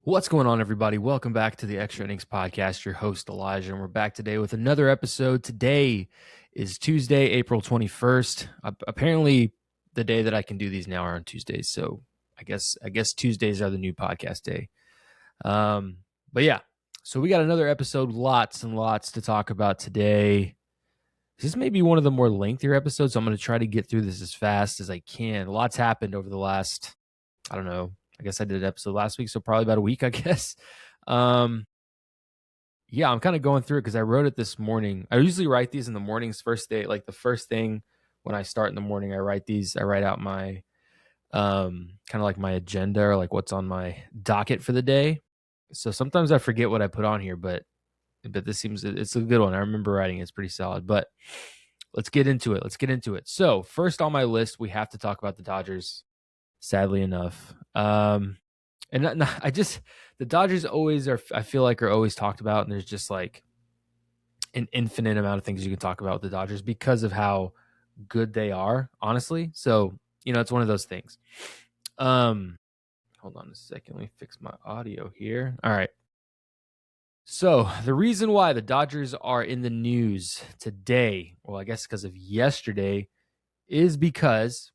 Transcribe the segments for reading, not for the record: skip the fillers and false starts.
What's going on, everybody? Welcome back to the Extra Innings Podcast. Your host, Elijah, and we're back today with another episode. Today is Tuesday, April 21st. Apparently, the day that I can do these now are on Tuesdays, so I guess Tuesdays are the new podcast day. But yeah, so we got another episode, lots and lots to talk about today. This may be one of the more lengthier episodes, so I'm going to try to get through this as fast as I can. Lots happened over the last, I don't know, I guess I did an episode last week, so probably about a week, I guess. Yeah, I'm kind of going through it because I wrote it this morning. I usually write these in the mornings, first day, like the first thing when I start in the morning. I write these. I write out my kind of like my agenda or like what's on my docket for the day. So sometimes I forget what I put on here, but this seems it's a good one. I remember writing it. It's pretty solid. But let's get into it. So first on my list, we have to talk about the Dodgers. Sadly enough, the Dodgers always are. I feel like are always talked about, and there's just like an infinite amount of things you can talk about with the Dodgers because of how good they are, honestly. So it's one of those things. Hold on a second. Let me fix my audio here. All right. So the reason why the Dodgers are in the news today, well, I guess because of yesterday, is because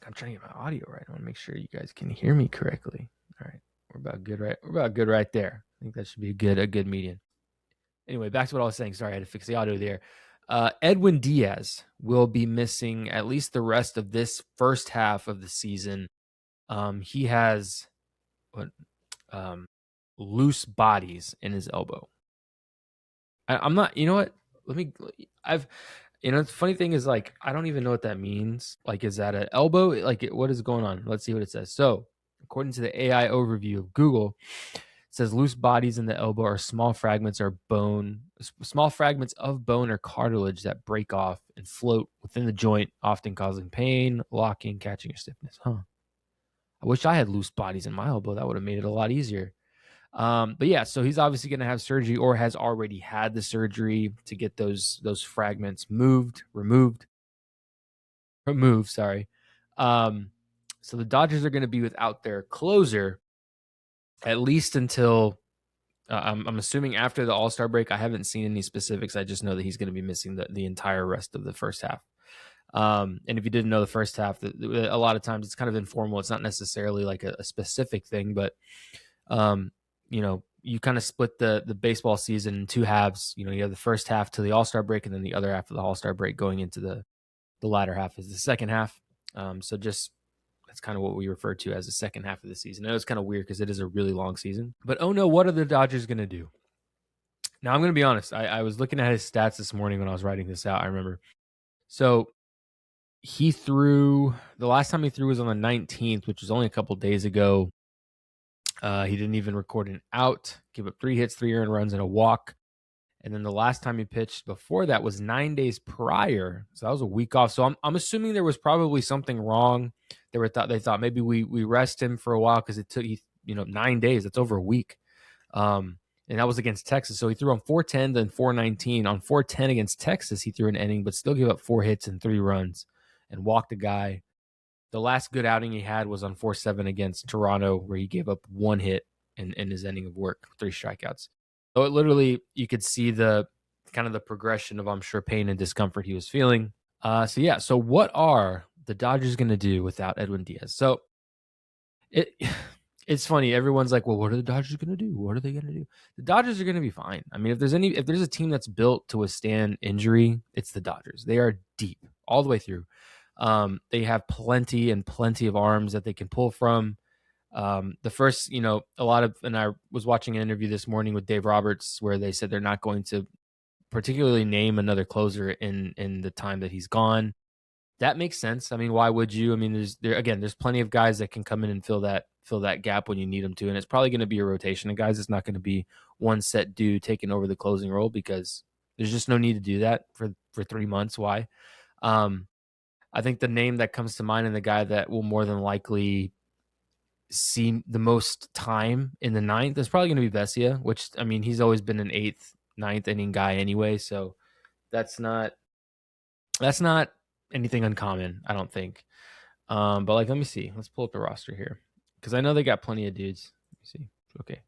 I'm trying to get my audio right. I want to make sure you guys can hear me correctly. All right. We're about good right there. I think that should be a good median. Anyway, back to what I was saying. Sorry, I had to fix the audio there. Edwin Diaz will be missing at least the rest of this first half of the season. He has loose bodies in his elbow. I'm not, you know what? The funny thing is, like, I don't even know what that means. Like, is that an elbow? Like, what is going on? Let's see what it says. So, according to the AI overview of Google, it says loose bodies in the elbow are small fragments of bone or cartilage that break off and float within the joint, often causing pain, locking, catching, or stiffness. I wish I had loose bodies in my elbow. That would have made it a lot easier. But yeah, so he's obviously going to have surgery or has already had the surgery to get those fragments removed. Sorry. So the Dodgers are going to be without their closer at least until I'm assuming after the All-Star break. I haven't seen any specifics. I just know that he's going to be missing the entire rest of the first half. And if you didn't know the first half, a lot of times it's kind of informal. It's not necessarily like a specific thing, but you kind of split the baseball season in two halves. You have the first half to the All-Star break, and then the other half of the All-Star break going into the latter half is the second half. So just that's kind of what we refer to as the second half of the season. I know it's kind of weird because it is a really long season. But oh no, what are the Dodgers going to do? Now I'm going to be honest. I was looking at his stats this morning when I was writing this out. I remember. So he threw the last time he threw was on the 19th, which was only a couple days ago. He didn't even record an out, give up 3 hits, 3 earned runs, and a walk. And then the last time he pitched before that was 9 days prior. So that was a week off. So I'm assuming there was probably something wrong. They thought maybe we rest him for a while because it took 9 days. That's over a week. And that was against Texas. So he threw on 410, then 419. On 410 against Texas, he threw an inning, but still gave up 4 hits and 3 runs and walked a guy. The last good outing he had was on 4-7 against Toronto, where he gave up 1 hit in his inning of work, 3 strikeouts. So it literally, you could see the kind of the progression of, I'm sure, pain and discomfort he was feeling. So what are the Dodgers going to do without Edwin Diaz? So it's funny. Everyone's like, well, what are the Dodgers going to do? What are they going to do? The Dodgers are going to be fine. I mean, if there's a team that's built to withstand injury, it's the Dodgers. They are deep all the way through. They have plenty of arms that they can pull from. The first, and I was watching an interview this morning with Dave Roberts where they said they're not going to particularly name another closer in the time that he's gone. That makes sense. I mean, why would you? I mean, there's plenty of guys that can come in and fill that gap when you need them to, and it's probably going to be a rotation of guys. It's not going to be one set dude taking over the closing role because there's just no need to do that for 3 months. Why? I think the name that comes to mind and the guy that will more than likely see the most time in the ninth is probably going to be Vesia, which, I mean, he's always been an 8th, 9th inning guy anyway. So that's not anything uncommon, I don't think. But let me see. Let's pull up the roster here because I know they got plenty of dudes. Let me see. Okay.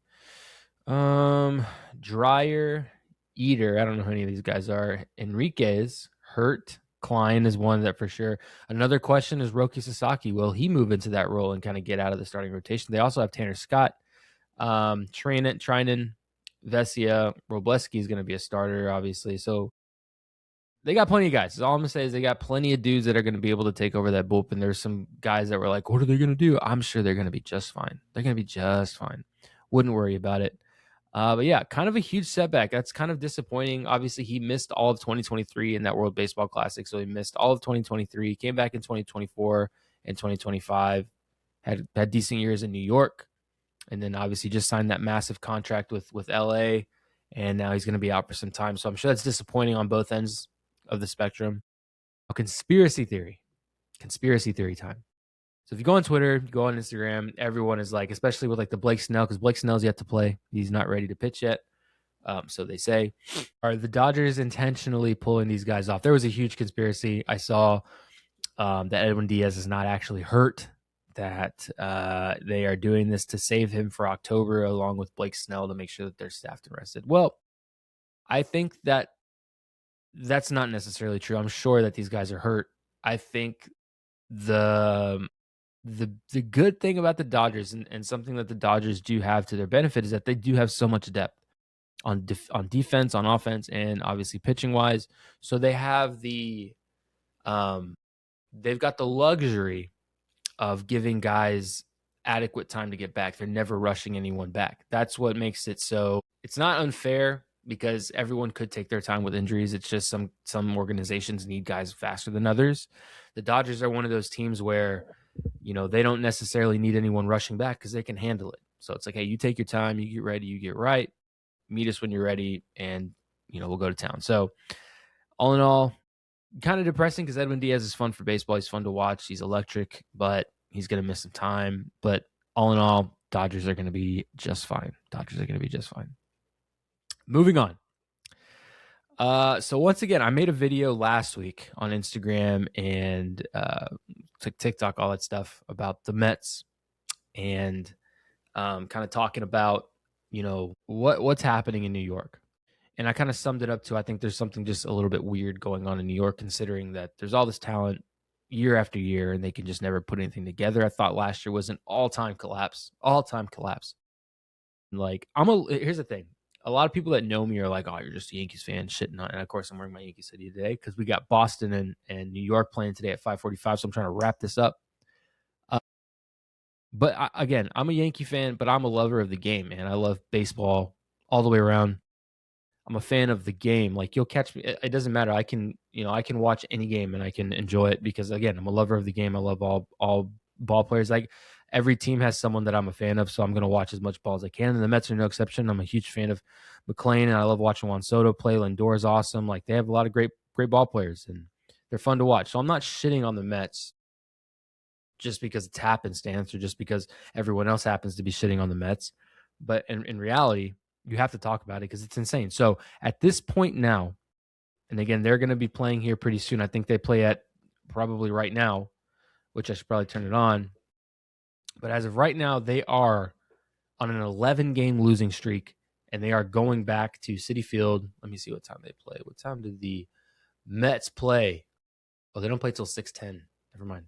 Dryer, Eater. I don't know who any of these guys are. Enriquez, hurt. Klein is one that for sure. Another question is Roki Sasaki. Will he move into that role and kind of get out of the starting rotation? They also have Tanner Scott, Trinan, Vesia, Robleski is going to be a starter, obviously. So they got plenty of guys. All I'm going to say is they got plenty of dudes that are going to be able to take over that bullpen. There's some guys that were like, what are they going to do? I'm sure they're going to be just fine. They're going to be just fine. Wouldn't worry about it. But yeah, kind of a huge setback. That's kind of disappointing. Obviously, he missed all of 2023 in that World Baseball Classic. So he missed all of 2023, came back in 2024 and 2025, had decent years in New York, and then obviously just signed that massive contract with LA. And now he's going to be out for some time. So I'm sure that's disappointing on both ends of the spectrum. A conspiracy theory time. So if you go on Twitter, you go on Instagram, everyone is like, especially with like the Blake Snell, because Blake Snell's yet to play. He's not ready to pitch yet. So they say, are the Dodgers intentionally pulling these guys off? There was a huge conspiracy. I saw that Edwin Diaz is not actually hurt, that they are doing this to save him for October, along with Blake Snell, to make sure that they're staffed and rested. Well, I think that that's not necessarily true. I'm sure that these guys are hurt. I think the good thing about the Dodgers and something that the Dodgers do have to their benefit is that they do have so much depth on defense, on offense, and obviously pitching wise. So they have they've got the luxury of giving guys adequate time to get back. They're never rushing anyone back. That's what makes it so. It's not unfair because everyone could take their time with injuries. It's just some organizations need guys faster than others. The Dodgers are one of those teams where, you know, they don't necessarily need anyone rushing back because they can handle it. So it's like, hey, you take your time, you get ready, you get right, meet us when you're ready, and, you know, we'll go to town. So all in all, kind of depressing because Edwin Diaz is fun for baseball. He's fun to watch. He's electric, but he's going to miss some time. But all in all, Dodgers are going to be just fine. Moving on. So once again, I made a video last week on Instagram and TikTok, all that stuff about the Mets and kind of talking about, you know, what's happening in New York. And I kind of summed it up to, I think there's something just a little bit weird going on in New York, considering that there's all this talent year after year and they can just never put anything together. I thought last year was an all-time collapse. Like, here's the thing. A lot of people that know me are like, oh, you're just a Yankees fan, shitting on. And of course, I'm wearing my Yankees hoodie today because we got Boston and New York playing today at 5:45. So I'm trying to wrap this up. But again, I'm a Yankee fan, but I'm a lover of the game, man. I love baseball all the way around. I'm a fan of the game. Like, you'll catch me. It doesn't matter. I can watch any game and I can enjoy it because, again, I'm a lover of the game. I love all ball players. Like, every team has someone that I'm a fan of, so I'm going to watch as much ball as I can. And the Mets are no exception. I'm a huge fan of McClain, and I love watching Juan Soto play. Lindor is awesome. Like, they have a lot of great ball players, and they're fun to watch. So I'm not shitting on the Mets just because it's happenstance or just because everyone else happens to be shitting on the Mets. But in reality, you have to talk about it because it's insane. So at this point now, and again, they're going to be playing here pretty soon. I think they play at probably right now, which I should probably turn it on. But as of right now, they are on an 11-game losing streak, and they are going back to Citi Field. Let me see what time they play. What time did the Mets play? Oh, they don't play till 6:10. Never mind.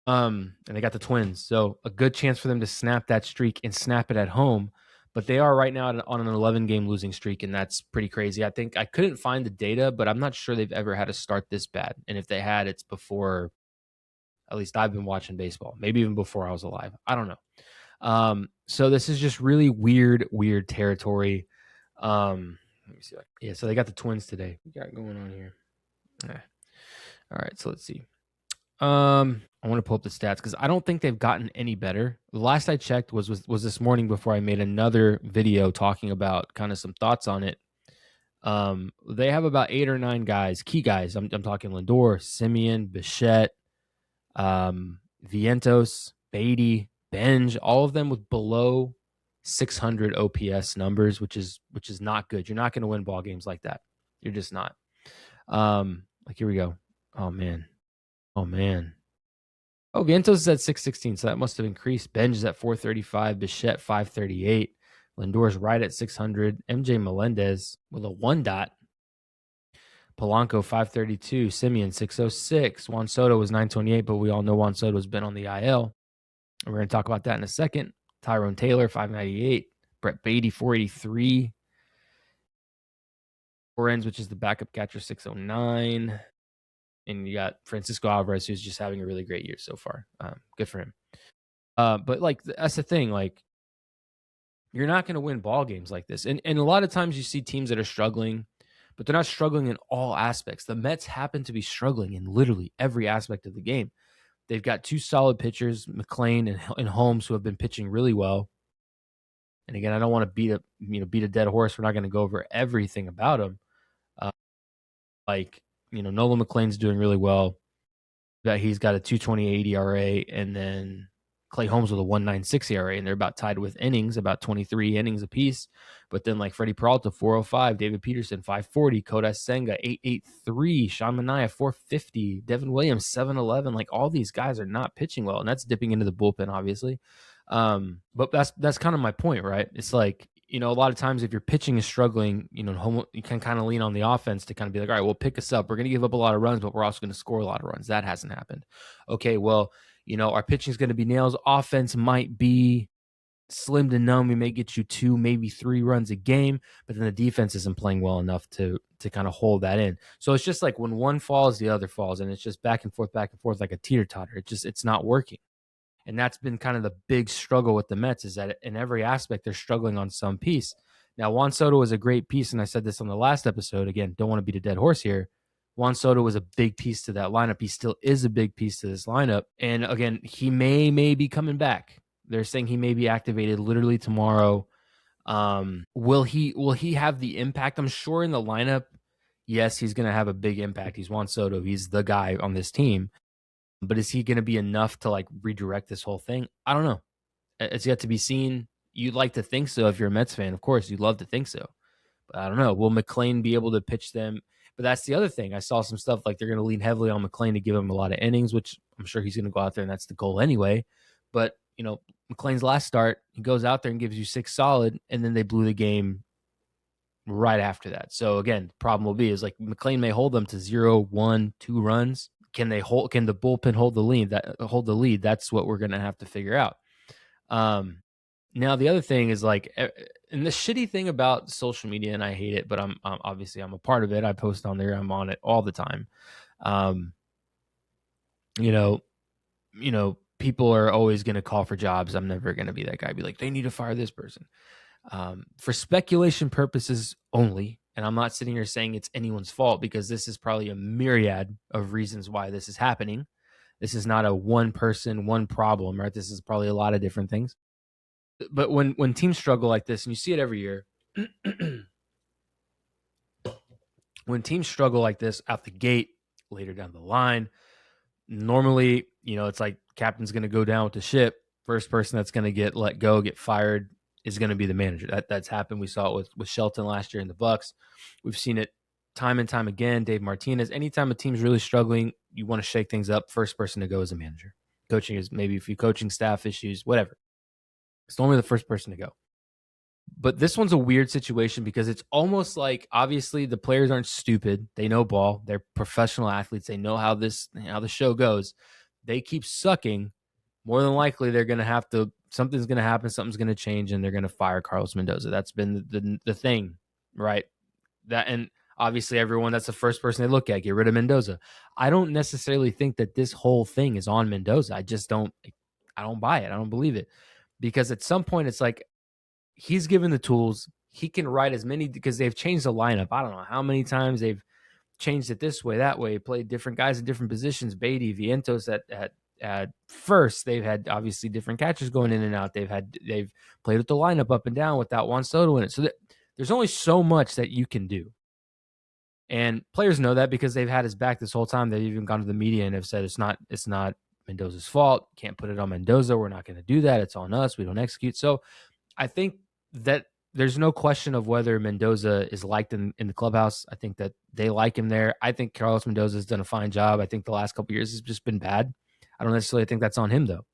And they got the Twins. So a good chance for them to snap that streak and snap it at home. But they are right now on an 11-game losing streak, and that's pretty crazy. I think I couldn't find the data, but I'm not sure they've ever had a start this bad. And if they had, it's before, at least I've been watching baseball, maybe even before I was alive. I don't know. So this is just really weird territory. Let me see. Yeah, so they got the Twins today. What we got going on here? All right, so let's see. I want to pull up the stats because I don't think they've gotten any better. The last I checked was this morning before I made another video talking about kind of some thoughts on it. They have about 8 or 9 guys, key guys. I'm talking Lindor, Simeon, Bichette, Vientos, Beatty, Benj, all of them with below 600 OPS numbers, which is not good. You're not going to win ball games like that. You're just not. Like, here we go. Oh man. Oh, Vientos is at 616, so that must have increased. Benj is at 435, Bichette 538, Lindor's right at 600, MJ Melendez with a 1 dot, Polanco 532, Simeon 606, Juan Soto was 928, but we all know Juan Soto's been on the IL. And we're going to talk about that in a second. Tyrone Taylor 598, Brett Beatty 483, Lorenz, which is the backup catcher, 609. And you got Francisco Alvarez, who's just having a really great year so far. Good for him. But like that's the thing, like you're not going to win ball games like this. And a lot of times you see teams that are struggling, but they're not struggling in all aspects. The Mets happen to be struggling in literally every aspect of the game. They've got two solid pitchers, McClain and Holmes, who have been pitching really well. And again, I don't want to beat a dead horse. We're not going to go over everything about them. Nolan McClain's doing really well. That he's got a 2.28 ERA, and then Clay Holmes with a 1.96 ERA, and they're about tied with innings, about 23 innings apiece. But then like Freddie Peralta 405, David Peterson 540, Kodai Senga 883, Sean Manaea 450, Devin Williams 711. Like all these guys are not pitching well, and that's dipping into the bullpen, obviously. But that's kind of my point, right? It's like, a lot of times if your pitching is struggling, you can kind of lean on the offense to kind of be like, all right, we'll pick us up. We're going to give up a lot of runs, but we're also going to score a lot of runs. That hasn't happened. Okay, well, our pitching is going to be nails. Offense might be slim to none. We may get you 2, maybe 3 runs a game, but then the defense isn't playing well enough to kind of hold that in. So it's just like when one falls, the other falls, and it's just back and forth, like a teeter-totter. It's not working. And that's been kind of the big struggle with the Mets, is that in every aspect, they're struggling on some piece. Now, Juan Soto was a great piece, and I said this on the last episode. Again, don't want to beat a dead horse here. Juan Soto was a big piece to that lineup. He still is a big piece to this lineup. And again, he may be coming back. They're saying he may be activated literally tomorrow. Will he have the impact? I'm sure in the lineup, yes, he's going to have a big impact. He's Juan Soto. He's the guy on this team. But is he going to be enough to like redirect this whole thing? I don't know. It's yet to be seen. You'd like to think so if you're a Mets fan. Of course, you'd love to think so. But I don't know. Will McClain be able to pitch them? But that's the other thing. I saw some stuff like they're going to lean heavily on McClain to give him a lot of innings, which I'm sure he's going to go out there, and that's the goal anyway. But, McClain's last start, he goes out there and gives you 6 solid, and then they blew the game right after that. So, again, the problem will be is like McClain may hold them to 0, 1, 2 runs. Can the bullpen hold the lead? That's what we're going to have to figure out. Now the other thing is like, and the shitty thing about social media, and I hate it, but I'm obviously I'm a part of it. I post on there. I'm on it all the time. People are always going to call for jobs. I'm never going to be that guy. Be like, they need to fire this person. For speculation purposes only. And I'm not sitting here saying it's anyone's fault, because this is probably a myriad of reasons why this is happening. This is not a one person, one problem, right? This is probably a lot of different things. But when teams struggle like this, and you see it every year, when teams struggle like this out the gate, later down the line, normally, it's like captain's going to go down with the ship. First person that's going to get let go, get fired, is going to be the manager. That's happened. We saw it with Shelton last year in the Bucks. We've seen it time and time again. Dave Martinez. Anytime a team's really struggling, you want to shake things up. First person to go is a manager. Coaching is maybe a few coaching staff issues, whatever. It's normally the first person to go. But this one's a weird situation because it's almost like, obviously the players aren't stupid. They know ball. They're professional athletes. They know how the show goes. They keep sucking. More than likely, they're going to have to. Something's going to happen. Something's going to change, and they're going to fire Carlos Mendoza. That's been the thing, right? And obviously, everyone, that's the first person they look at. Get rid of Mendoza. I don't necessarily think that this whole thing is on Mendoza. I just don't. I don't buy it. I don't believe it, because at some point, it's like he's given the tools. He can write as many, because they've changed the lineup. I don't know how many times they've changed it this way, that way, played different guys in different positions. Beatty, Vientos at first, they've had obviously different catchers going in and out. They've played with the lineup up and down without Juan Soto in it. So there's only so much that you can do. And players know that because they've had his back this whole time. They've even gone to the media and have said it's not Mendoza's fault. Can't put it on Mendoza. We're not going to do that. It's on us. We don't execute. So I think that there's no question of whether Mendoza is liked in the clubhouse. I think that they like him there. I think Carlos Mendoza has done a fine job. I think the last couple of years has just been bad. I don't necessarily think that's on him though.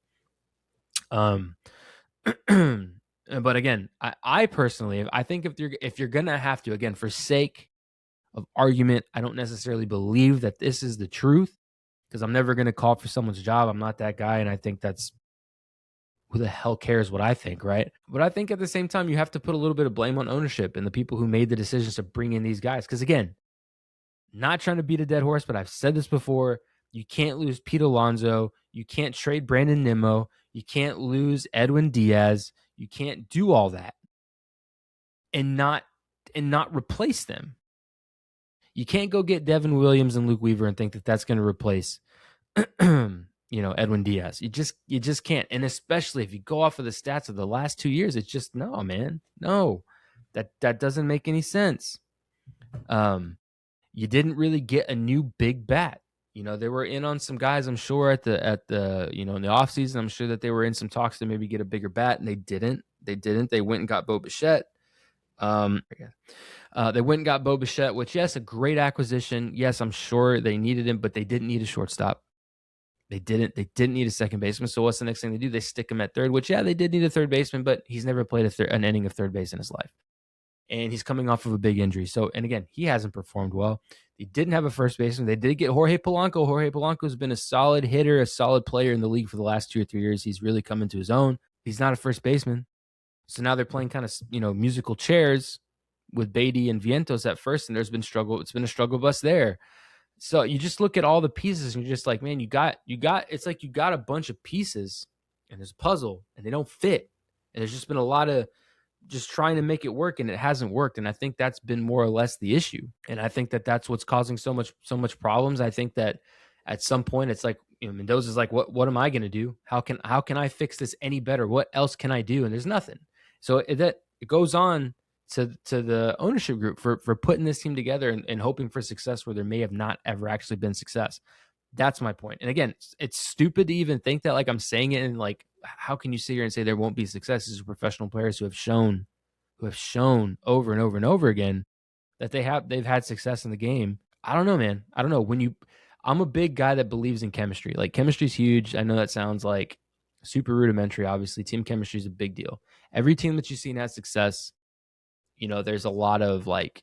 But again, I personally, I think if you're gonna have to, again, for sake of argument, I don't necessarily believe that this is the truth, because I'm never gonna call for someone's job. I'm not that guy, and I think that's, who the hell cares what I think, right? But I think at the same time, you have to put a little bit of blame on ownership and the people who made the decisions to bring in these guys. Because again, not trying to beat a dead horse, but I've said this before. You can't lose Pete Alonso. You can't trade Brandon Nimmo. You can't lose Edwin Diaz. You can't do all that and not replace them. You can't go get Devin Williams and Luke Weaver and think that that's going to replace Edwin Diaz. You just can't. And especially if you go off of the stats of the last 2 years, it's just, no, man. No. That doesn't make any sense. You didn't really get a new big bat. They were in on some guys, I'm sure, in the offseason. I'm sure that they were in some talks to maybe get a bigger bat, and they didn't. They went and got Bo Bichette. They went and got Bo Bichette, which, yes, a great acquisition. Yes, I'm sure they needed him, but they didn't need a shortstop. They didn't need a second baseman. So what's the next thing they do? They stick him at third, which, yeah, they did need a third baseman, but he's never played an inning of third base in his life. And he's coming off of a big injury. So, and again, he hasn't performed well. They didn't have a first baseman. They did get Jorge Polanco. Jorge Polanco has been a solid hitter, a solid player in the league for the last 2 or 3 years. He's really come into his own. He's not a first baseman. So now they're playing kind of, musical chairs with Beatty and Vientos at first, and there's been struggle. It's been a struggle bus there. So you just look at all the pieces and you're just like, man, it's like you got a bunch of pieces and there's a puzzle and they don't fit. And there's just been a lot of just trying to make it work, and it hasn't worked. And I think that's been more or less the issue. And I think that that's what's causing so much problems. I think that at some point it's like, Mendoza's like, what am I going to do? How can I fix this any better? What else can I do? And there's nothing. So it goes on to the ownership group for putting this team together and hoping for success where there may have not ever actually been success. That's my point. And again, it's stupid to even think that, like, I'm saying it, and like, how can you sit here and say there won't be success? These are professional players who have shown over and over and over again that they've had success in the game. I don't know, man. I don't know. I'm a big guy that believes in chemistry. Like, chemistry's huge. I know that sounds like super rudimentary. Obviously, team chemistry is a big deal. Every team that you've seen has success. There's a lot of, like,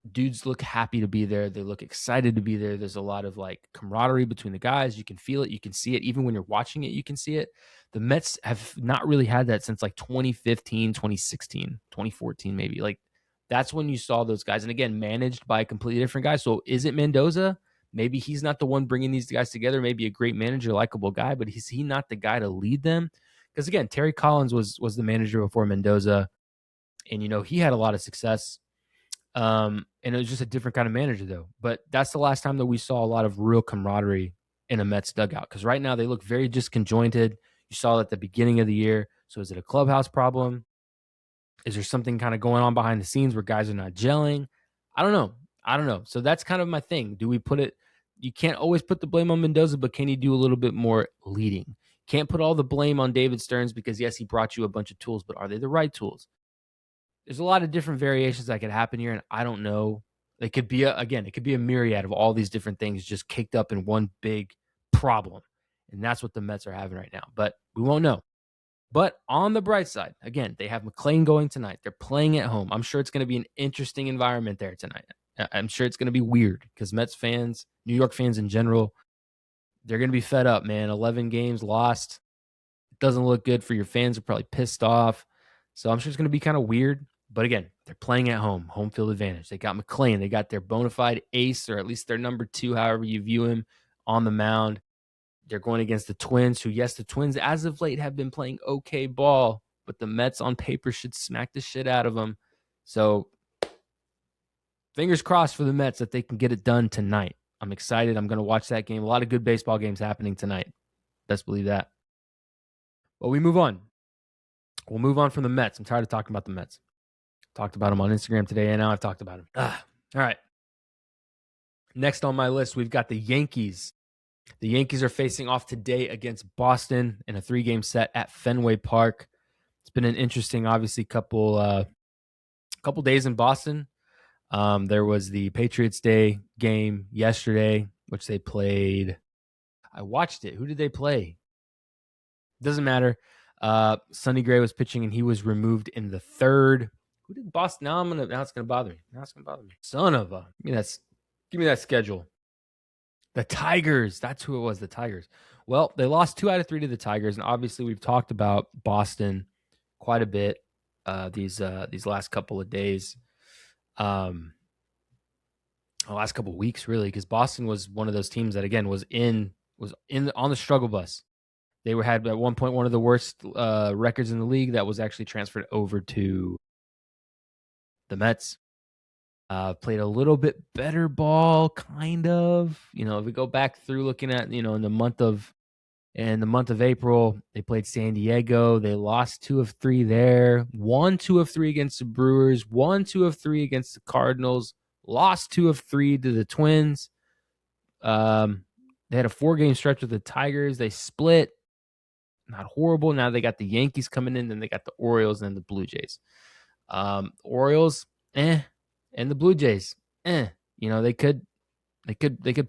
dudes look happy to be there. They look excited to be there. There's a lot of, like, camaraderie between the guys. You can feel it. You can see it. Even when you're watching it, you can see it. The Mets have not really had that since, like, 2015, 2016, 2014, maybe. Like, that's when you saw those guys. And again, managed by a completely different guy. So is it Mendoza? Maybe he's not the one bringing these guys together. Maybe a great manager, likable guy, but is he not the guy to lead them? Because again, Terry Collins was the manager before Mendoza, and he had a lot of success. And it was just a different kind of manager, though. But that's the last time that we saw a lot of real camaraderie in a Mets dugout, because right now they look very disconjointed. You saw it at the beginning of the year. So is it a clubhouse problem? Is there something kind of going on behind the scenes where guys are not gelling? I don't know. So that's kind of my thing. Do we put it? You can't always put the blame on Mendoza, but can he do a little bit more leading? Can't put all the blame on David Stearns because, yes, he brought you a bunch of tools, but are they the right tools? There's a lot of different variations that could happen here, and I don't know. It could be a myriad of all these different things just caked up in one big problem, and that's what the Mets are having right now. But we won't know. But on the bright side, again, they have McLean going tonight. They're playing at home. I'm sure it's going to be an interesting environment there tonight. I'm sure it's going to be weird because Mets fans, New York fans in general, they're going to be fed up, man. 11 games lost. It doesn't look good for your fans. They're probably pissed off. So I'm sure it's going to be kind of weird. But again, they're playing at home field advantage. They got McLean. They got their bona fide ace, or at least their number 2, however you view him, on the mound. They're going against the Twins, who, yes, the Twins as of late have been playing okay ball, but the Mets on paper should smack the shit out of them. So fingers crossed for the Mets that they can get it done tonight. I'm excited. I'm going to watch that game. A lot of good baseball games happening tonight. Best believe that. But we move on. We'll move on from the Mets. I'm tired of talking about the Mets. Talked about them on Instagram today, and now I've talked about them. All right. Next on my list, we've got the Yankees. The Yankees are facing off today against Boston in a 3-game set at Fenway Park. It's been an interesting, obviously, couple days in Boston. There was the Patriots Day game yesterday, which they played. I watched it. Who did they play? Doesn't matter. Sonny Gray was pitching, and he was removed in the third. Who did Boston? Now it's gonna bother me. Son of a give me that schedule. The Tigers. That's who it was. The Tigers. Well, they lost 2 out of 3 to the Tigers, and obviously we've talked about Boston quite a bit these last couple of days. The last couple of weeks, really, because Boston was one of those teams that again was on the struggle bus. They had at one point one of the worst records in the league that was actually transferred over to the Mets. Played a little bit better ball, kind of. If we go back through looking at, in the month of April, they played San Diego. They lost 2 of 3 there. Won 2 of 3 against the Brewers. Won 2 of 3 against the Cardinals. Lost 2 of 3 to the Twins. They had a 4-game stretch with the Tigers. They split. Not horrible. Now they got the Yankees coming in, then they got the Orioles and the Blue Jays. Orioles, and the Blue Jays, they could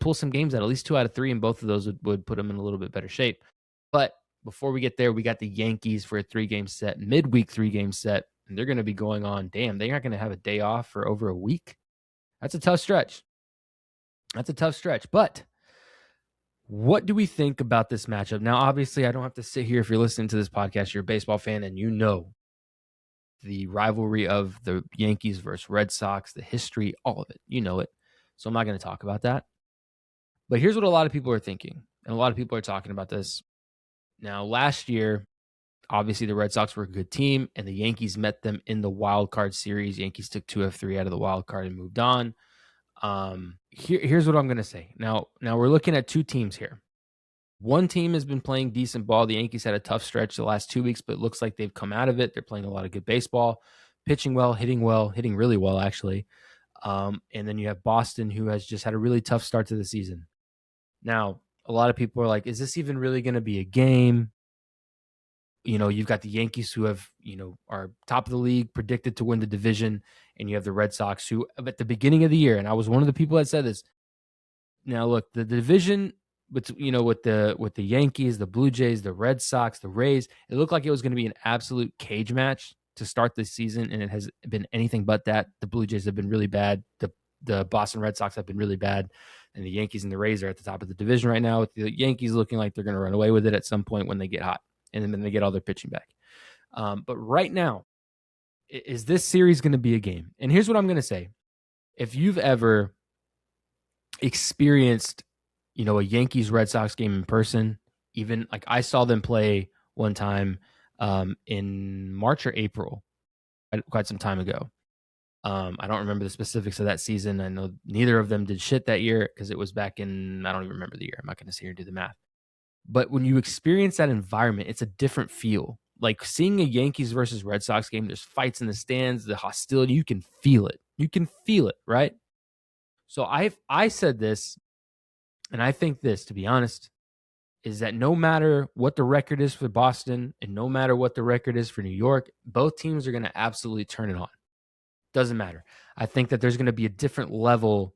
pull some games out, at least 2 out of 3, and both of those would put them in a little bit better shape. But before we get there, we got the Yankees for a 3-game set, midweek 3-game set, and they're going to be going on. Damn, they're not going to have a day off for over a week. That's a tough stretch. But what do we think about this matchup? Now, obviously, I don't have to sit here. If you're listening to this podcast, you're a baseball fan, and you know the rivalry of the Yankees versus Red Sox, the history, all of it. You know it. So I'm not going to talk about that. But here's what a lot of people are thinking, and a lot of people are talking about this. Now, last year, obviously the Red Sox were a good team, and the Yankees met them in the wild card series. Yankees took 2 of 3 out of the wild card and moved on. Here's what I'm going to say. Now we're looking at 2 teams here. One team has been playing decent ball. The Yankees had a tough stretch the last 2 weeks, but it looks like they've come out of it. They're playing a lot of good baseball, pitching well, hitting really well, actually. And then you have Boston, who has just had a really tough start to the season. Now, a lot of people are like, is this even really going to be a game? You've got the Yankees who have, are top of the league, predicted to win the division. And you have the Red Sox who, at the beginning of the year, and I was one of the people that said this. Now, look, the division, with the Yankees, the Blue Jays, the Red Sox, the Rays, it looked like it was going to be an absolute cage match to start this season, and it has been anything but that. The Blue Jays have been really bad. The Boston Red Sox have been really bad, and the Yankees and the Rays are at the top of the division right now, with the Yankees looking like they're going to run away with it at some point when they get hot, and then they get all their pitching back. But right now, is this series going to be a game? And here's what I'm going to say. If you've ever experienced, a Yankees Red Sox game in person, even like I saw them play one time in March or April, quite some time ago. I don't remember the specifics of that season. I know neither of them did shit that year because it was back in, I don't even remember the year. I'm not going to sit here and do the math. But when you experience that environment, it's a different feel. Like seeing a Yankees versus Red Sox game, there's fights in the stands, the hostility, you can feel it. Right? So I said this, and I think this, to be honest, is that no matter what the record is for Boston and no matter what the record is for New York, both teams are going to absolutely turn it on. Doesn't matter. I think that there's going to be a different level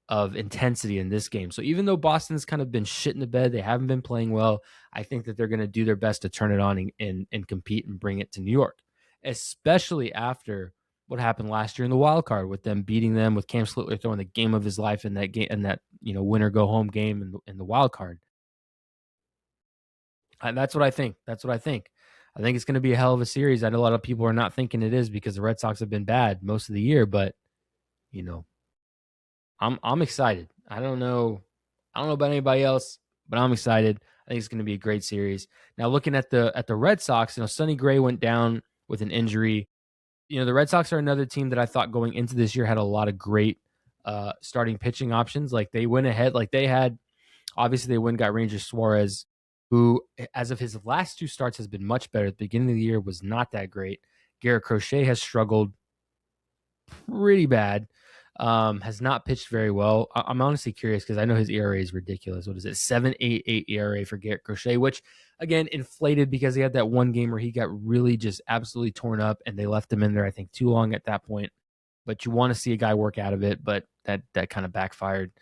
of intensity in this game. So even though Boston's kind of been shit in the bed, they haven't been playing well, I think that they're going to do their best to turn it on and compete and bring it to New York, especially after what happened last year in the wild card with them beating them, with Cam Slitler throwing the game of his life in that game, in that winner go home game in the wild card. And that's what I think. I think it's going to be a hell of a series. I know a lot of people are not thinking it is because the Red Sox have been bad most of the year, but I'm excited. I don't know about anybody else, but I'm excited. I think it's going to be a great series. Now, looking at the Red Sox, Sonny Gray went down with an injury. The Red Sox are another team that I thought going into this year had a lot of great starting pitching options. Like they went ahead, like they had, obviously they got Ranger Suarez, who, as of his last 2 starts, has been much better. At the beginning of the year was not that great. Garrett Crochet has struggled pretty bad. Has not pitched very well. I'm honestly curious because I know his ERA is ridiculous. What is it? 7.88 ERA for Garrett Crochet, which again inflated because he had that one game where he got really just absolutely torn up and they left him in there, I think, too long at that point. But you want to see a guy work out of it, but that kind of backfired.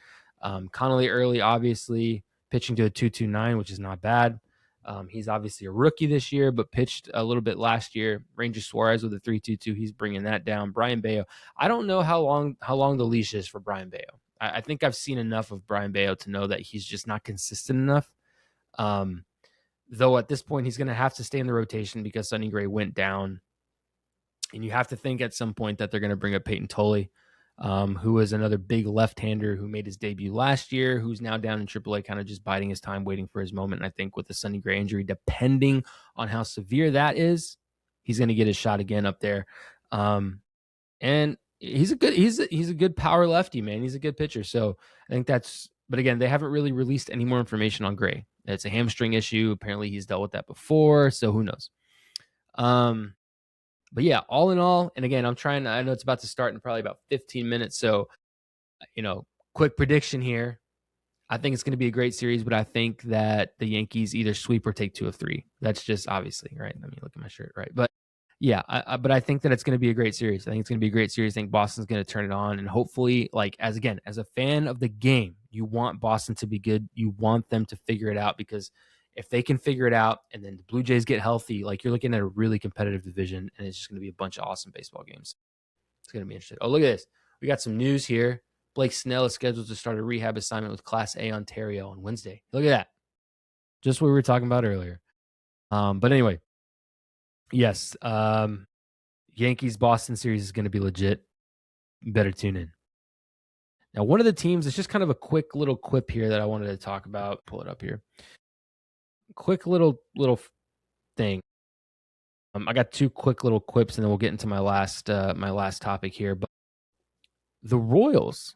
Connolly early, obviously, pitching to a 2.29, which is not bad. He's obviously a rookie this year, but pitched a little bit last year. Ranger Suarez with a 3.22, he's bringing that down. Brian Bayo, I don't know how long the leash is for Brian Bayo. I think I've seen enough of Brian Bayo to know that he's just not consistent enough. Though at this point, he's going to have to stay in the rotation because Sonny Gray went down. And you have to think at some point that they're going to bring up Peyton Tolley, who is another big left-hander who made his debut last year, who's now down in AAA, kind of just biding his time, waiting for his moment. And I think with the Sonny Gray injury, depending on how severe that is, he's going to get his shot again up there. And he's a good power lefty, man. He's a good pitcher. So I think but again, they haven't really released any more information on Gray. It's a hamstring issue. Apparently he's dealt with that before. So who knows? But yeah, all in all, and again, I know it's about to start in probably about 15 minutes. So, quick prediction here. I think it's going to be a great series, but I think that the Yankees either sweep or take 2 of 3. That's just obviously, right? Let me look at my shirt, right? But yeah, but I think that it's going to be a great series. I think it's going to be a great series. I think Boston's going to turn it on. And hopefully, as a fan of the game, you want Boston to be good. You want them to figure it out because if they can figure it out and then the Blue Jays get healthy, you're looking at a really competitive division, and it's just going to be a bunch of awesome baseball games. It's going to be interesting. Oh, look at this. We got some news here. Blake Snell is scheduled to start a rehab assignment with Class A Ontario on Wednesday. Look at that. Just what we were talking about earlier. But anyway, yes, Yankees-Boston series is going to be legit. Better tune in. Now, one of the teams, it's just kind of a quick little quip here that I wanted to talk about. Pull it up here. Quick little thing. I got 2 quick little quips, and then we'll get into my last topic here. But the Royals,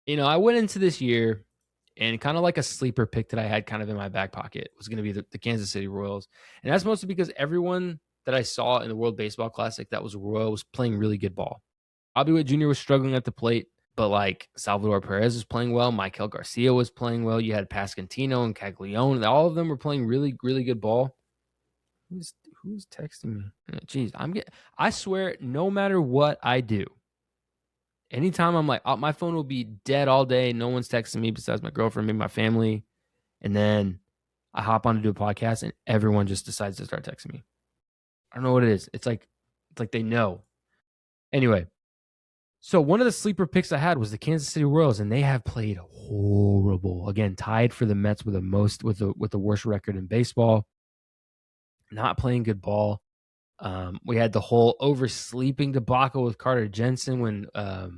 I went into this year and kind of like a sleeper pick that I had kind of in my back pocket was going to be the Kansas City Royals, and that's mostly because everyone that I saw in the World Baseball Classic that was Royal was playing really good ball. Bobby Witt Jr. was struggling at the plate. But Salvador Perez was playing well. Michael Garcia was playing well. You had Pascantino and Caglione. All of them were playing really, really good ball. Who's texting me? Jeez, I swear, no matter what I do, anytime I'm my phone will be dead all day. No one's texting me besides my girlfriend, maybe my family. And then I hop on to do a podcast and everyone just decides to start texting me. I don't know what it is. It's like they know. Anyway. So one of the sleeper picks I had was the Kansas City Royals, and they have played horrible. Again, tied for the Mets with the worst record in baseball. Not playing good ball. We had the whole oversleeping debacle with Carter Jensen when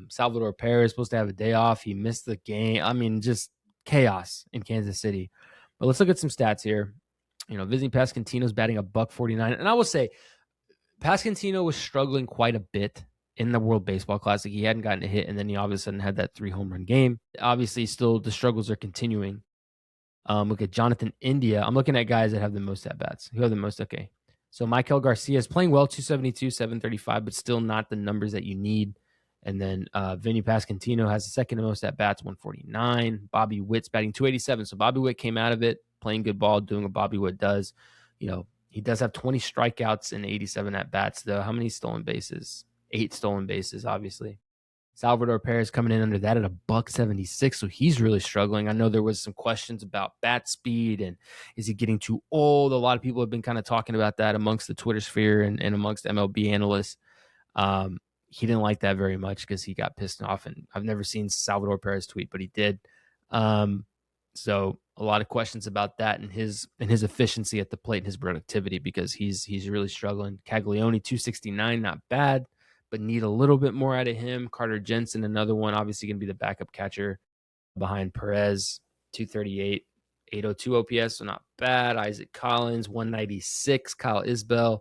Salvador Perez was supposed to have a day off. He missed the game. I mean, just chaos in Kansas City. But let's look at some stats here. Vinny Pascantino's batting a .149, and I will say Pascantino was struggling quite a bit in the World Baseball Classic. He hadn't gotten a hit, and then he all of a sudden had that 3 home run game. Obviously, still the struggles are continuing. Look at Jonathan India. I'm looking at guys that have the most at-bats. Who have the most? Okay. So Michael Garcia is playing well, 272, 735, but still not the numbers that you need. And then Vinny Pascantino has the second most at-bats, 149. Bobby Witt's batting 287. So Bobby Witt came out of it, playing good ball, doing what Bobby Witt does. He does have 20 strikeouts and 87 at-bats, though. How many stolen bases? 8 stolen bases, obviously. Salvador Perez coming in under that at a .176, so he's really struggling. I know there was some questions about bat speed and is he getting too old? A lot of people have been kind of talking about that amongst the Twitter sphere and amongst MLB analysts. He didn't like that very much because he got pissed off, and I've never seen Salvador Perez tweet, but he did. So a lot of questions about that and his efficiency at the plate and his productivity because he's really struggling. Caglione, 269, not bad, but need a little bit more out of him. Carter Jensen, another one, obviously going to be the backup catcher behind Perez, 238, 802 OPS, so not bad. Isaac Collins, 196. Kyle Isbell,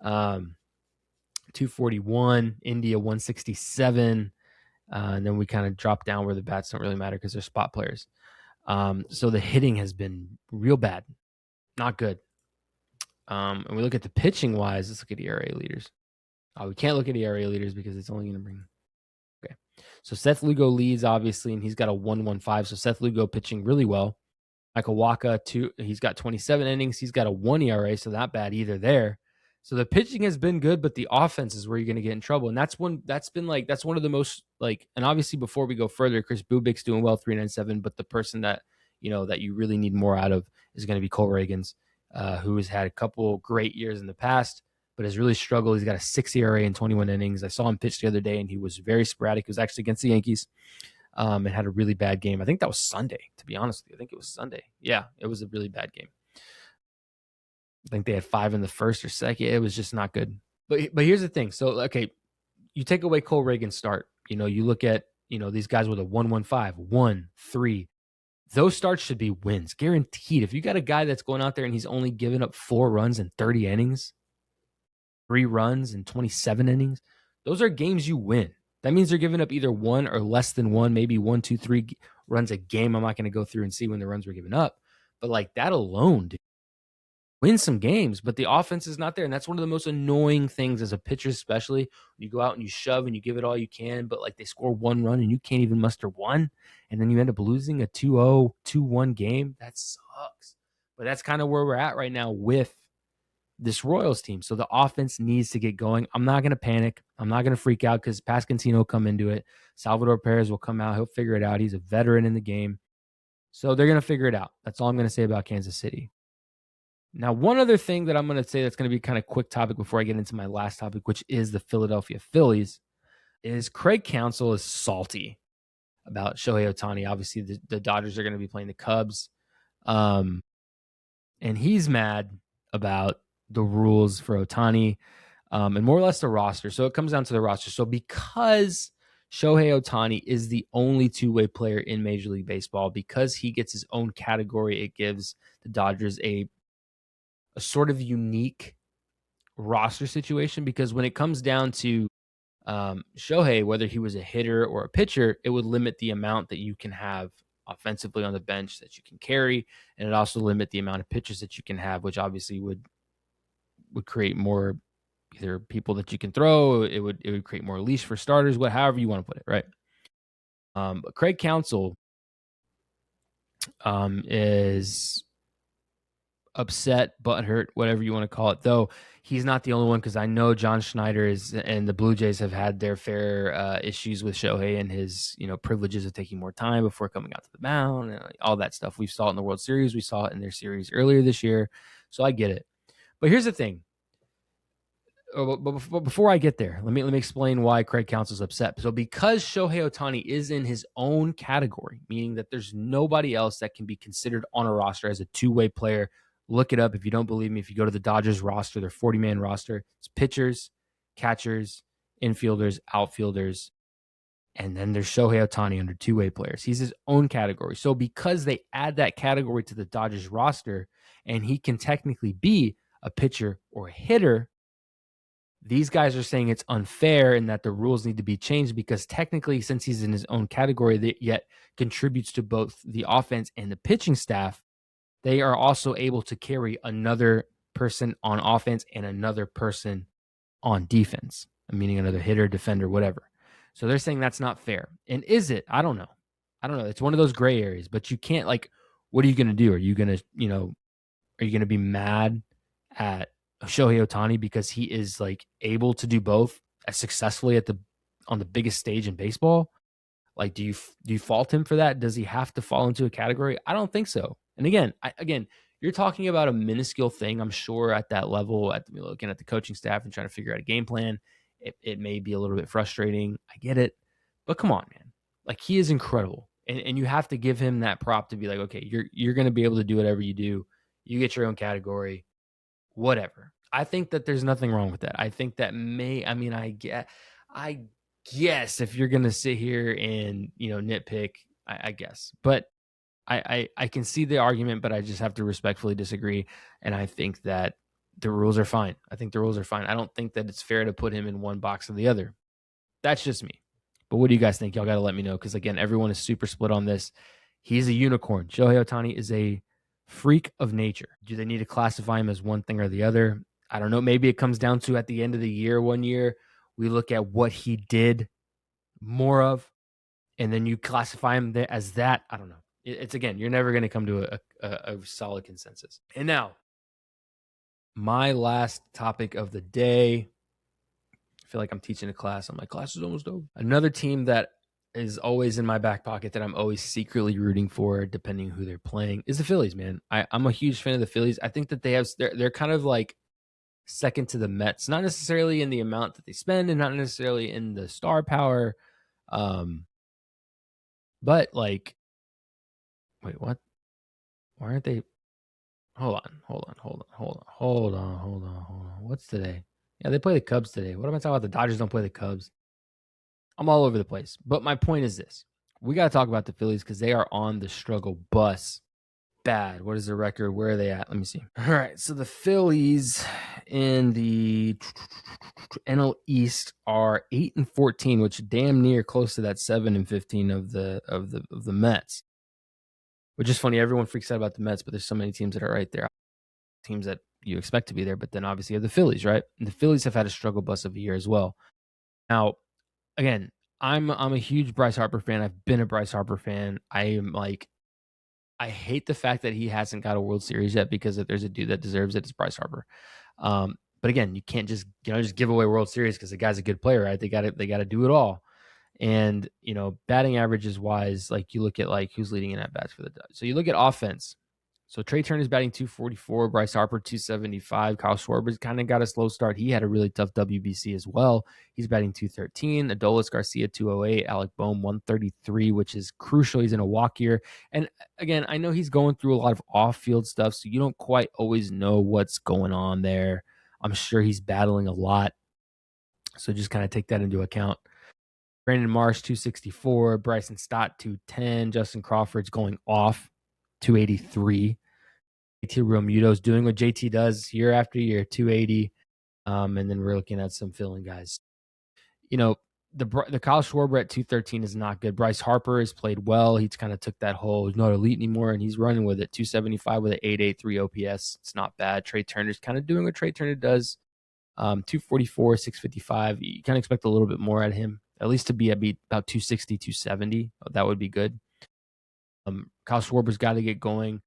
241. India, 167. And then we kind of drop down where the bats don't really matter because they're spot players. So the hitting has been real bad. Not good. And we look at the pitching wise. Let's look at the ERA leaders. We can't look at the ERA leaders because it's only going to bring. Okay. So Seth Lugo leads, obviously, and he's got a 1.15. So Seth Lugo pitching really well. Michael Wacha, he's got 27 innings. He's got a 1 ERA, so not bad either there. So the pitching has been good, but the offense is where you're going to get in trouble. And that's one of the most, and obviously before we go further, Chris Bubik's doing well, 3.97, but the person that, that you really need more out of is going to be Cole Reagans, who has had a couple great years in the past, but has really struggled. He's got a 6 ERA in 21 innings. I saw him pitch the other day, and he was very sporadic. He was actually against the Yankees, and had a really bad game. I think that was Sunday, to be honest with you. I think it was Sunday. Yeah, it was a really bad game. I think they had 5 in the first or second. It was just not good. But here's the thing. So, okay, you take away Cole Reagan's start. You look at, these guys with a 1-1-5, 1-3. Those starts should be wins, guaranteed. If you got a guy that's going out there and he's only given up 4 runs in 30 innings, 3 runs in 27 innings, those are games you win. That means they're giving up either 1 or less than 1, maybe 1, 2, 3 runs a game. I'm not going to go through and see when the runs were given up. But like that alone, dude, win some games, but the offense is not there. And that's one of the most annoying things as a pitcher, especially when you go out and you shove and you give it all you can, but like they score 1 run and you can't even muster 1. And then you end up losing a 2-0, 2-1 game. That sucks. But that's kind of where we're at right now with this Royals team. So the offense needs to get going. I'm not going to panic. I'm not going to freak out because Pascantino will come into it. Salvador Perez will come out. He'll figure it out. He's a veteran in the game. So they're going to figure it out. That's all I'm going to say about Kansas City. Now, one other thing that I'm going to say that's going to be kind of quick topic before I get into my last topic, which is the Philadelphia Phillies, is Craig Counsell is salty about Shohei Ohtani. Obviously, the Dodgers are going to be playing the Cubs. And he's mad about the rules for Ohtani and more or less the roster. So it comes down to the roster. So because Shohei Ohtani is the only two-way player in Major League Baseball, because he gets his own category, it gives the Dodgers a sort of unique roster situation, because when it comes down to Shohei, whether he was a hitter or a pitcher, it would limit the amount that you can have offensively on the bench that you can carry, and it also limit the amount of pitchers that you can have, which obviously would create more either people that you can throw. It would create more leash for starters, however you want to put it, right? But Craig Counsell is upset, butthurt, whatever you want to call it. Though he's not the only one, because I know John Schneider and the Blue Jays have had their fair issues with Shohei and his privileges of taking more time before coming out to the mound and all that stuff. We saw it in the World Series. We saw it in their series earlier this year. So I get it. But here's the thing. But before I get there, let me explain why Craig Counsell's upset. So because Shohei Ohtani is in his own category, meaning that there's nobody else that can be considered on a roster as a two-way player. Look it up if you don't believe me. If you go to the Dodgers roster, their 40-man roster, it's pitchers, catchers, infielders, outfielders, and then there's Shohei Ohtani under two-way players. He's his own category. So because they add that category to the Dodgers roster, and he can technically be a pitcher or a hitter, these guys are saying it's unfair and that the rules need to be changed, because technically, since he's in his own category that yet contributes to both the offense and the pitching staff, they are also able to carry another person on offense and another person on defense, meaning another hitter, defender, whatever. So they're saying that's not fair. And is it? I don't know. It's one of those gray areas, but you can't, what are you going to do? Are you going to be mad at Shohei Ohtani because he is able to do both as successfully on the biggest stage in baseball? Do you fault him for that? Does he have to fall into a category? I don't think so. And again, you're talking about a minuscule thing. I'm sure at that level, looking at the coaching staff and trying to figure out a game plan, it may be a little bit frustrating. I get it, but come on, man. He is incredible, and you have to give him that prop to be like, okay, you're going to be able to do whatever you do. You get your own category, whatever. I think that there's nothing wrong with that. I think that I guess if you're going to sit here and, nitpick, I guess. But I can see the argument, but I just have to respectfully disagree. And I think that the rules are fine. I don't think that it's fair to put him in one box or the other. That's just me. But what do you guys think? Y'all got to let me know, because, again, everyone is super split on this. He's a unicorn. Shohei Ohtani is a freak of nature. Do they need to classify him as one thing or the other? I don't know. Maybe it comes down to at the end of the year, one year, we look at what he did more of, and then you classify him as that. I don't know. It's again, you're never going to come to a solid consensus. And now, my last topic of the day. I feel like I'm teaching a class. I'm like, class is almost over. Another team that is always in my back pocket that I'm always secretly rooting for, depending who they're playing, is the Phillies, man. I'm a huge fan of the Phillies. I think that they're kind of like second to the Mets, not necessarily in the amount that they spend and not necessarily in the star power. But like, wait, what? Why aren't they? Hold on. What's today? Yeah, they play the Cubs today. What am I talking about? The Dodgers don't play the Cubs. I'm all over the place. But my point is this. We got to talk about the Phillies because they are on the struggle bus. Bad. What is the record? Where are they at? Let me see. All right. So the Phillies in the NL East are 8-14, which damn near close to that 7-15 of the Mets. Which is funny. Everyone freaks out about the Mets, but there's so many teams that are right there. Teams that you expect to be there, but then obviously you have the Phillies, right? And the Phillies have had a struggle bus of a year as well. Now, again, I'm a huge Bryce Harper fan. I've been a Bryce Harper fan. I hate the fact that he hasn't got a World Series yet, because if there's a dude that deserves it, it's Bryce Harper. But again, you can't just give away World Series because the guy's a good player, right? They got to do it all. And batting averages wise, like you look at like who's leading in at bats for the Dodgers. So you look at offense. So Trey Turner's batting 244, Bryce Harper 275, Kyle Schwarber's kind of got a slow start. He had a really tough WBC as well. He's batting 213, Adolis Garcia 208, Alec Bohm 133, which is crucial. He's in a walk year. And again, I know he's going through a lot of off-field stuff, so you don't quite always know what's going on there. I'm sure he's battling a lot. So just kind of take that into account. Brandon Marsh 264, Bryson Stott 210, Justin Crawford's going off 283. JT Realmuto's doing what JT does year after year, 280. And then we're looking at some filling guys. The Kyle Schwarber at 213 is not good. Bryce Harper has played well. He's kind of took that whole, he's not elite anymore, and he's running with it. 275 with an 883 OPS. It's not bad. Trey Turner's kind of doing what Trey Turner does. 244, 655. You kind of expect a little bit more at him, at least to be about 260, 270. That would be good. Kyle Schwarber's got to get going.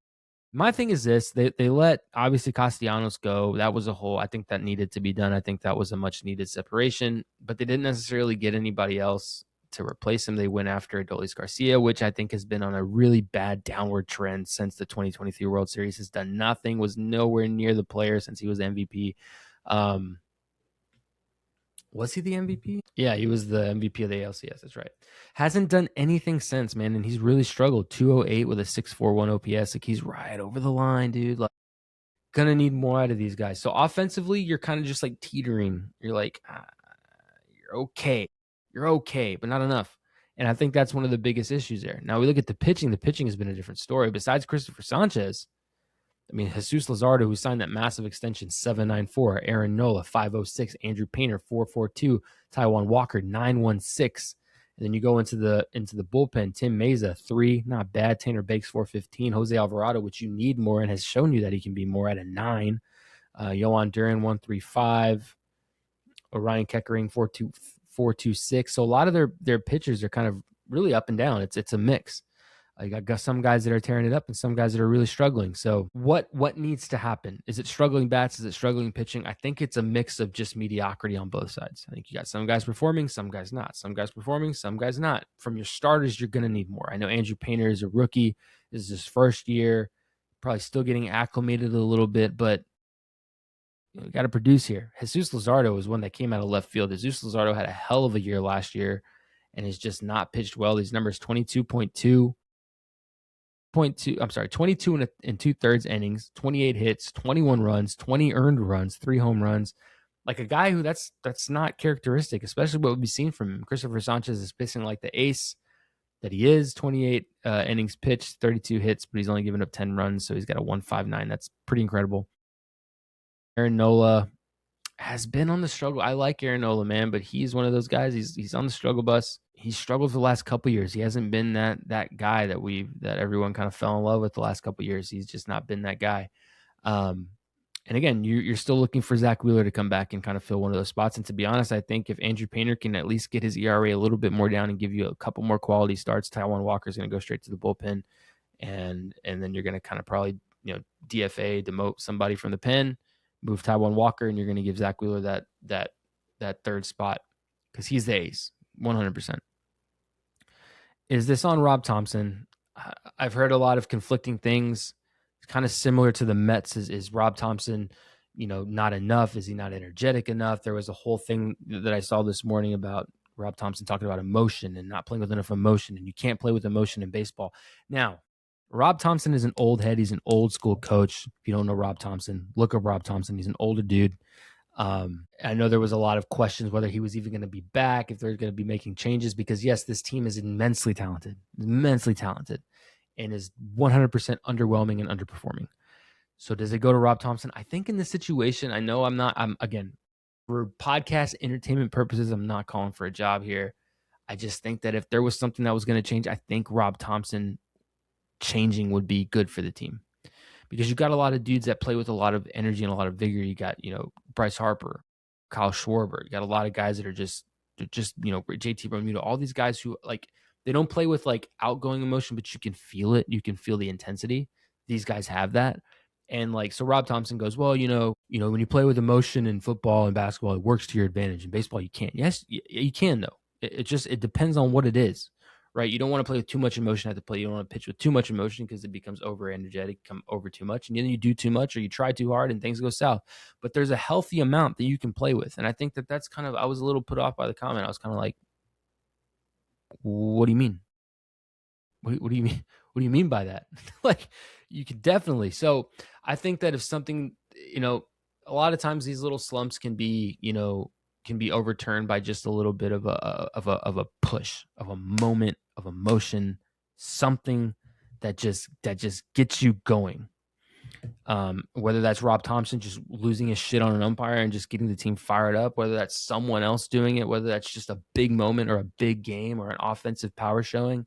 My thing is this, they let, obviously, Castellanos go. That was a hole. I think that needed to be done. I think that was a much-needed separation, but they didn't necessarily get anybody else to replace him. They went after Adolis Garcia, which I think has been on a really bad downward trend since the 2023 World Series. Has done nothing, was nowhere near the player since he was MVP. Was he the MVP? Yeah, he was the MVP of the ALCS. That's right. Hasn't done anything since, man, and he's really struggled. 208 with a 641 OPS. Like, he's right over the line, dude. Like, gonna need more out of these guys. So offensively, you're kind of just like teetering. You're like, you're okay. You're okay, but not enough. And I think that's one of the biggest issues there. Now we look at the pitching. The pitching has been a different story. Besides Christopher Sanchez, I mean, Jesus Luzardo, who signed that massive extension, 794. Aaron Nola, 506. Andrew Painter, 442. Taijuan Walker, 916. And then you go into the bullpen. Tim Meza, 3, not bad. Tanner Bakes, 415. Jose Alvarado, which you need more and has shown you that he can be more, at a 9. Yohan Duran, 135. Orion Keckering, 426. So a lot of their pitchers are kind of really up and down. It's a mix. I got some guys that are tearing it up and some guys that are really struggling. So what needs to happen? Is it struggling bats? Is it struggling pitching? I think it's a mix of just mediocrity on both sides. I think you got some guys performing, some guys not. Some guys performing, some guys not. From your starters, you're going to need more. I know Andrew Painter is a rookie. This is his first year. Probably still getting acclimated a little bit, but you got to produce here. Jesus Luzardo was one that came out of left field. Jesus Luzardo had a hell of a year last year and has just not pitched well. These numbers, 22.2. 22 and 2/3 innings, 28 hits, 21 runs, 20 earned runs, 3 home runs. Like a guy who that's not characteristic, especially what we've seen from him. Christopher Sanchez is pitching like the ace that he is. 28 innings pitched, 32 hits, but he's only given up 10 runs, so he's got a 1.59. That's pretty incredible. Aaron Nola has been on the struggle. I like Aaron Nola, man, but he's one of those guys. He's on the struggle bus. He's struggled for the last couple of years. He hasn't been that guy that everyone kind of fell in love with the last couple of years. He's just not been that guy. And again, you're still looking for Zach Wheeler to come back and kind of fill one of those spots. And to be honest, I think if Andrew Painter can at least get his ERA a little bit more down and give you a couple more quality starts, Taijuan Walker is going to go straight to the bullpen, and then you're going to kind of probably DFA, demote somebody from the pen, move Taijuan Walker, and you're going to give Zach Wheeler that third spot because he's the ace, 100%. Is this on Rob Thompson? I've heard a lot of conflicting things. It's kind of similar to the Mets. Is Rob Thompson, not enough? Is he not energetic enough? There was a whole thing that I saw this morning about Rob Thompson talking about emotion and not playing with enough emotion, and you can't play with emotion in baseball. Now, Rob Thompson is an old head. He's an old school coach. If you don't know Rob Thompson, look up Rob Thompson. He's an older dude. I know there was a lot of questions whether he was even going to be back, if they're going to be making changes, because yes, this team is immensely talented, and is 100% underwhelming and underperforming. So does it go to Rob Thompson? I think in this situation, I'm again, for podcast entertainment purposes, I'm not calling for a job here. I just think that if there was something that was going to change, I think Rob Thompson changing would be good for the team. Because you got a lot of dudes that play with a lot of energy and a lot of vigor. You got, Bryce Harper, Kyle Schwarber. You got a lot of guys that are just JT Realmuto, all these guys who they don't play with outgoing emotion, but you can feel it. You can feel the intensity. These guys have that. And so Rob Thompson goes, well, when you play with emotion in football and basketball, it works to your advantage. In baseball, you can't. Yes, you can though. It depends on what it is. Right, you don't want to play with too much emotion at the plate. You don't want to pitch with too much emotion because it becomes over energetic, come over too much, and then you do too much or you try too hard and things go south. But there's a healthy amount that you can play with, and I think that's kind of. I was a little put off by the comment. I was kind of like, "What do you mean? What do you mean? What do you mean by that?" You could definitely. So I think that if something, a lot of times these little slumps can be, can be overturned by just a little bit of a push, of a moment of emotion, something that just gets you going. Whether that's Rob Thompson just losing his shit on an umpire and just getting the team fired up, whether that's someone else doing it, whether that's just a big moment or a big game or an offensive power showing,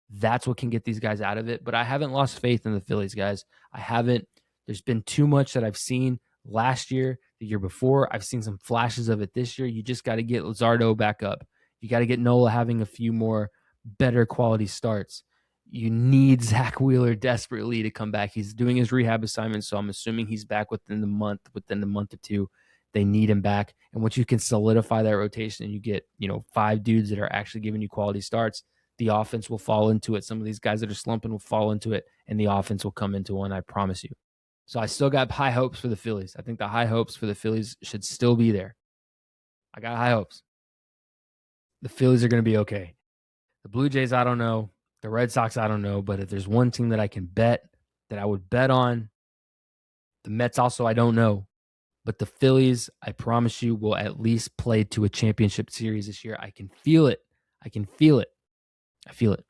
that's what can get these guys out of it. But I haven't lost faith in the Phillies, guys. I haven't. There's been too much that I've seen last year, the year before. I've seen some flashes of it this year. You just got to get Luzardo back up. You got to get Nola having a few more better quality starts. You need Zach Wheeler desperately to come back. He's doing his rehab assignment, so I'm assuming he's back within the month or two. They need him back. And once you can solidify that rotation and you get, 5 dudes that are actually giving you quality starts, the offense will fall into it. Some of these guys that are slumping will fall into it, and the offense will come into one, I promise you. So I still got high hopes for the Phillies. I think the high hopes for the Phillies should still be there. I got high hopes. The Phillies are going to be okay. The Blue Jays, I don't know. The Red Sox, I don't know. But if there's one team that I can bet, that I would bet on, the Mets also, I don't know. But the Phillies, I promise you, will at least play to a championship series this year. I can feel it. I feel it.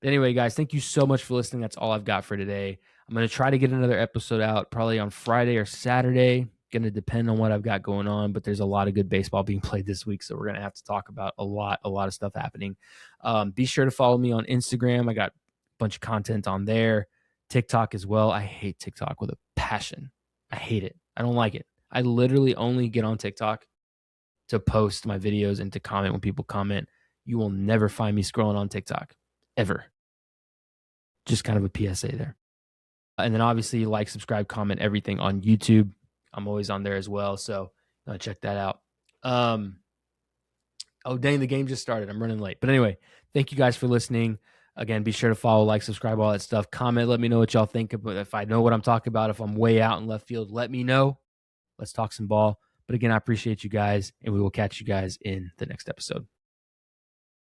Anyway, guys, thank you so much for listening. That's all I've got for today. I'm going to try to get another episode out probably on Friday or Saturday. Going to depend on what I've got going on, but there's a lot of good baseball being played this week, so we're going to have to talk about a lot of stuff happening. Be sure to follow me on Instagram. I got a bunch of content on there. TikTok as well. I hate TikTok with a passion. I hate it. I don't like it. I literally only get on TikTok to post my videos and to comment when people comment. You will never find me scrolling on TikTok, ever. Just kind of a PSA there. And then obviously like, subscribe, comment, everything on YouTube. I'm always on there as well, so check that out. Oh, dang, the game just started. I'm running late. But anyway, thank you guys for listening. Again, be sure to follow, like, subscribe, all that stuff. Comment, let me know what y'all think. If I know what I'm talking about, if I'm way out in left field, let me know. Let's talk some ball. But again, I appreciate you guys, and we will catch you guys in the next episode.